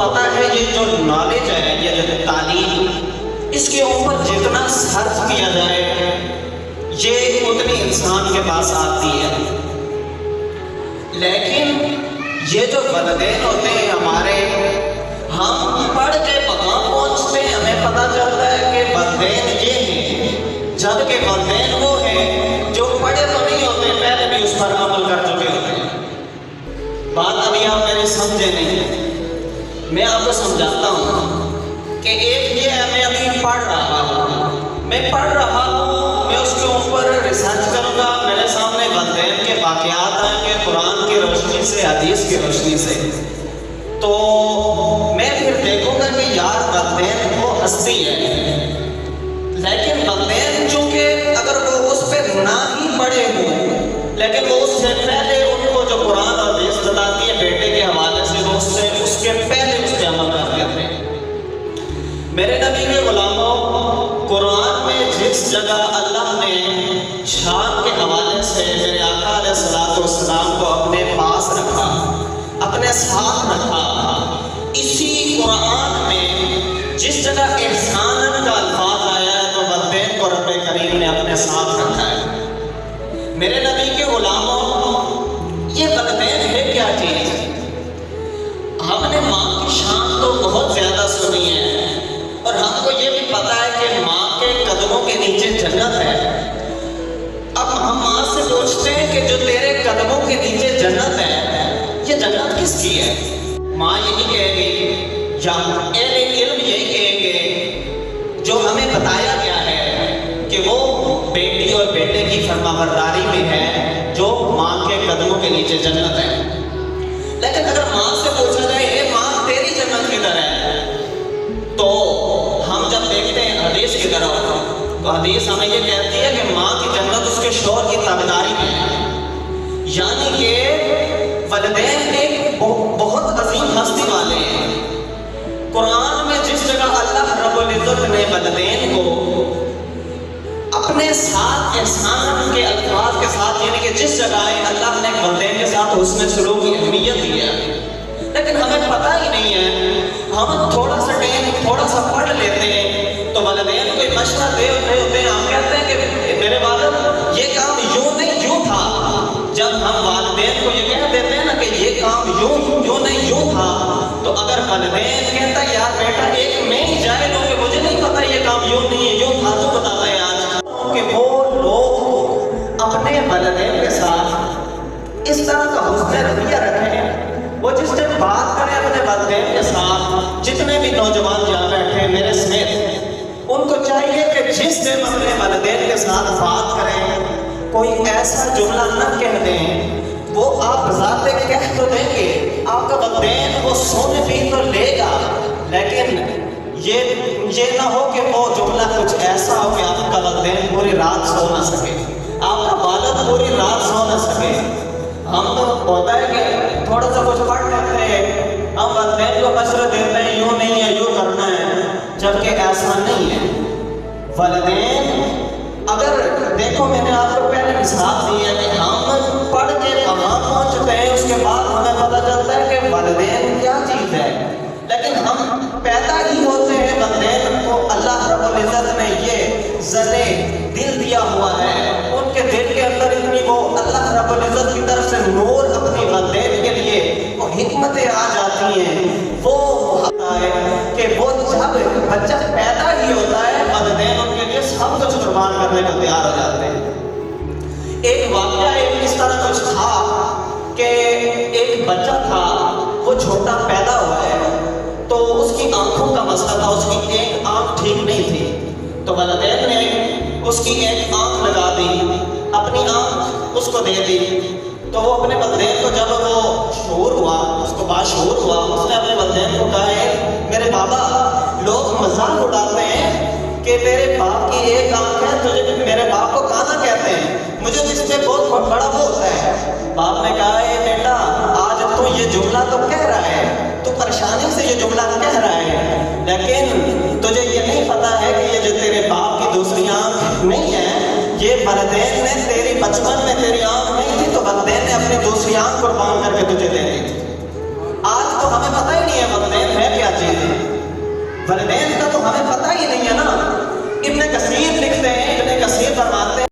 پتہ ہے یہ جو نالج ہے، یہ جو تعلیم، اس کے اوپر جتنا صرف کیا جائے یہ اتنی انسان کے پاس آتی ہے، لیکن یہ جو والدین ہوتے ہیں ہمارے، ہم پڑھ کے وہاں پہنچتے ہیں، ہمیں پتہ چلتا ہے کہ والدین یہ ہیں، جبکہ والدین وہ ہیں جو پڑھے تو نہیں ہوتے، پہلے بھی اس پر عمل کر چکے ہوتے ہیں۔ بات ابھی آپ میری سمجھے نہیں، میں آپ کو سمجھاتا ہوں کہ ایک یہ ہے، میں ابھی پڑھ رہا ہوں، میں اس کے اوپر ریسرچ کروں گا، میرے سامنے والدین کے واقعات آئیں گے قرآن کی روشنی سے، حدیث کی روشنی سے، تو میں پھر دیکھوں گا کہ یار والدین وہ ہستی ہے، لیکن والدین چونکہ اگر وہ اس پہ نہ ہی پڑے ہوں، لیکن وہ اس سے پہلے ان کو جو قرآن اور حدیث بتاتی ہے بیٹے کے حوالے سے، وہ اس کے پہلے اس پہ عمل کر لیتے ہیں۔ میرے نبی کے غلاموں، قرآن میں جس جگہ اللہ نے شان کے حوالے سے میرے آقا علیہ السلام کو اپنے پاس رکھا، اپنے ساتھ رکھا، اسی قرآن میں جس جگہ احسان کا الفاظ آیا ہے تو والدین کو رب کریم نے اپنے ساتھ رکھا ہے۔ میرے نبی کے غلاموں، یہ والدین ہے کیا چیز؟ ہم نے ماں کی شان تو بہت زیادہ سنی ہے، اور ہم کو یہ بھی پتا ہے کہ ماں کے قدموں کے نیچے جنت ہے۔ اب ہم ماں سے پوچھتے ہیں کہ جو تیرے قدموں کے نیچے جنت ہے، یہ جنت کس کی ہے؟ ماں یہی کہے گی، یا اہل علم یہی کہیں گے، جو ہمیں بتایا گیا ہے کہ وہ بیٹی اور بیٹے کی فرمانبرداری میں ہے، جو ماں کے قدموں کے نیچے جنت ہے۔ لیکن اگر ماں سے پوچھا جائے، اے ماں تیری جنت کدھر ہے، تو ہم جب دیکھتے ہیں حدیث کی طرف، تو حدیث ہمیں یہ کہتی ہے کہ ماں کی جنت اس کے شوہر کی تابعداری میں ہے، یعنی کہ والدین ایک بہت عظیم ہستی والے ہیں۔ قرآن میں جس جگہ اللہ رب العزت نے والدین کو اپنے ساتھ احسان کے الفاظ کے ساتھ، یعنی کہ جس جگہ اللہ نے والدین کے ساتھ حسن سلوک کی اہمیت دی ہے، لیکن ہمیں پتہ ہی نہیں ہے، ہم تھوڑا سا پڑھ لیتے ہیں تو والدین کوئی مشورہ دے رہے ہوتے ہیں، ہم کہتے ہیں کہ میرے والد یہ کام یوں نہیں یوں تھا۔ جب ہم والدین کو یہ کہہ دیتے ہیں نا کہ یہ کام یوں نہیں یوں تھا، تو اگر والدین کہتا ہے یار بیٹا ایک میں ہی جائے لو کہ مجھے نہیں پتا یہ کام یوں نہیں ہے یوں تھا، تو بتاتا ہے آج کہ وہ لوگ اپنے والدین کے ساتھ اس طرح کا حسن رویہ رکھیں، وہ جس دن بات کریں اپنے والدین کے ساتھ، جتنے بھی نوجوان یہاں بیٹھے ہیں میرے سمیت، ان کو چاہیے کہ جس دن اپنے والدین کے ساتھ بات کریں، کوئی ایسا جملہ نہ کہہ دیں، وہ آپ ذاتے کہہ تو دیں گے، آپ کا والدین وہ سونے بھی تو لے گا، لیکن یہ نہ ہو کہ وہ جملہ کچھ ایسا ہو کہ آپ کا والدین پوری رات سو نہ سکے، آپ کا والد پوری رات سو نہ سکے۔ ہم تو ہوتا ہے کہ تھوڑا سا کچھ پڑھ لیتے ہیں، ہم والدین کو مشورہ دیتے ہیں یوں نہیں ہے یوں کرنا ہے، جبکہ ایسا نہیں ہے۔ والدین اگر دیکھو، میں نے آپ کو پہلے مثال دی ہے کہ ہم پڑھ کے کہاں پہنچتے ہیں، اس کے بعد ہمیں پتہ چلتا ہے کہ والدین کیا چیز ہے، لیکن ہم پیدا ہی ہوتے ہیں، والدین کو اللہ رب العزت نے یہ ذرے دل دیا ہوا ہے، ان کے دل کے اندر اتنی وہ اللہ رب العزت کی طرف سے نور اپنی والدین کے لیے وہ حکمتیں آ جاتی ہیں، وہ ہوتا ہے کہ وہ جب بچہ پیدا ہی ہوتا ہے، والدین ان کے لیے سب کچھ قربان کرنے کو تیار ہو جاتے ہیں۔ ایک واقعہ اس طرح کچھ تھا کہ ایک بچہ تھا، وہ چھوٹا پیدا ہوا ہے، تو اس کی آنکھوں کا مسئلہ تھا، اس کی ایک آنکھ ٹھیک نہیں تھی، تو والدین نے اس کی ایک آنکھ لگا دی، اپنی آنکھ اس کو دے دی، تو وہ اپنے والدین کو جب وہ شعور ہوا، اس کو باشعور ہوا، اس نے اپنے والدین کو کہا ہے میرے بابا، لوگ مذاق اڑاتے ہیں کہ تیرے باپ کی ایک آنکھ ہے، تجھے میرے باپ کو کانا کہتے ہیں، مجھے اس سے بہت بڑا وہ ہوتا ہے۔ باپ نے کہا ہے بیٹا، آج تو یہ جملہ تو کہہ رہا ہے، تو پریشانی سے یہ جملہ کہہ رہا ہے، لیکن تجھے یہ نہیں پتا ہے کہ یہ جو تیرے باپ کی دوسری آنکھ نہیں ہے، یہ والدین نے تیری بچپن میں تیری آنکھ نہیں تھی تو والدین نے اپنی دوسری آنکھ قربان کر کے تجھے دے دی تھی۔ آج تو ہمیں پتہ ہی نہیں ہے والدین